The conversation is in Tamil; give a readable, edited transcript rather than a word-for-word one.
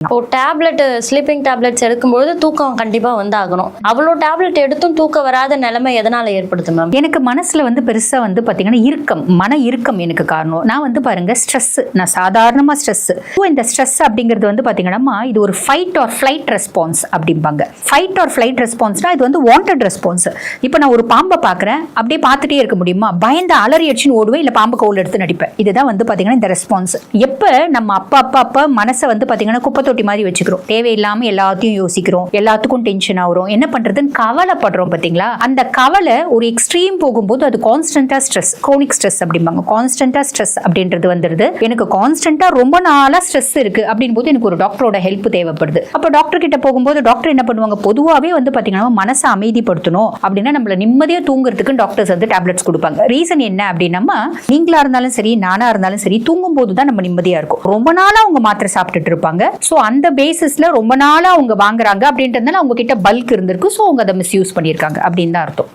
இப்போ டேப்லெட் ஸ்லீப்பிங் டேப்லெட்ஸ் எடுக்கும்போது தூக்கம் கண்டிப்பா வந்து ஆகணும். அவ்வளோ டேப்லெட் எடுத்தும் தூக்கம் வராத நிலைமை எதனால ஏற்படுது மேம்? எனக்கு மனசுல பெருசா பாத்தீங்கன்னா இறுக்கம், மன இறுக்கம் எனக்கு காரணம். நான் பாருங்க ஸ்ட்ரெஸ், நான் சாதாரணமா ஸ்ட்ரெஸ். இந்த ஸ்ட்ரெஸ் அப்படிங்கிறது பாத்தீங்கன்னா இது ஒரு ஃபைட் ஆர் ஃபிளைட் ரெஸ்பான்ஸ் அப்படிம்பாங்க. ஃபைட் ஆர் ஃபிளைட் ரெஸ்பான்ஸ்னா இது வாண்டட் ரெஸ்பான்ஸ். இப்போ நான் ஒரு பாம்பை பாக்குறேன், அப்படியே பார்த்துட்டே இருக்க முடியுமா? பயந்து அலறி அடிச்சுன்னு ஓடுவேன், இல்ல பாம்பு கவுல் எடுத்து நடிப்பேன். இதுதான் பாத்தீங்கன்னா இந்த ரெஸ்பான்ஸ். எப்ப நம்ம அப்ப மனசை பாத்தீங்கன்னா குப்பை தொட்டி மாதிரி வச்சுக்கிறோம், தேவையில்லாம எல்லாத்தையும் யோசிக்கிறோம், எல்லாத்துக்கும் டென்ஷன் ஆகுறோம், என்ன பண்றதுன்னு கவலைப்படுறோம் பாத்தீங்களா? அந்த கவலை ஒரு எக்ஸ்ட்ரீம் போகும்போது அது கான்ஸ்டன்டா ஸ்ட்ரெஸ், குரோனிக் ஸ்ட்ரெஸ் அப்படிம்பாங்க. கான்ஸ்டன்டா ஸ்ட்ரெஸ் அப்படின்றது வந்துருது. எனக்கு கான்ஸ்டன்டா ரொம்ப நாளா ஸ்ட்ரெஸ் இருக்கு அப்படின் போது எனக்கு ஒரு டாக்டரோட ஹெல்ப் தேவைப்படுது. அப்ப டாக்டர் கிட்ட போகும்போது டாக்டர் என்ன பண்ணுவாங்க, பொதுவாவே பாத்தீங்கன்னா மனசை அமைதிப்படுத்தணும் அப்படின்னா நம்மள நிம்மதியா தூங்குறதுக்கு டாக்டர்ஸ் டேப்லெட்ஸ் கொடுப்பாங்க. ரீசன் என்ன அப்படின்னா, நீங்களா இருந்தாலும் சரி நானா இருந்தாலும் சரி தூங்கும் போதுதான் நம்ம நிம்மதியா இருக்கும். ரொம்ப நாளா அவங்க மாத்திரை சாப்பிட்டுட்டு இருப்பாங்க. சோ அந்த பேசிஸ்ல ரொம்ப நாளா அவங்க வாங்குறாங்க அப்படின்றதுனால அவங்க கிட்ட பல்க் இருந்திருக்கு. சோ அவங்க அதை மிஸ்யூஸ் பண்ணிருக்காங்க அப்படின்னு தான் அர்த்தம்.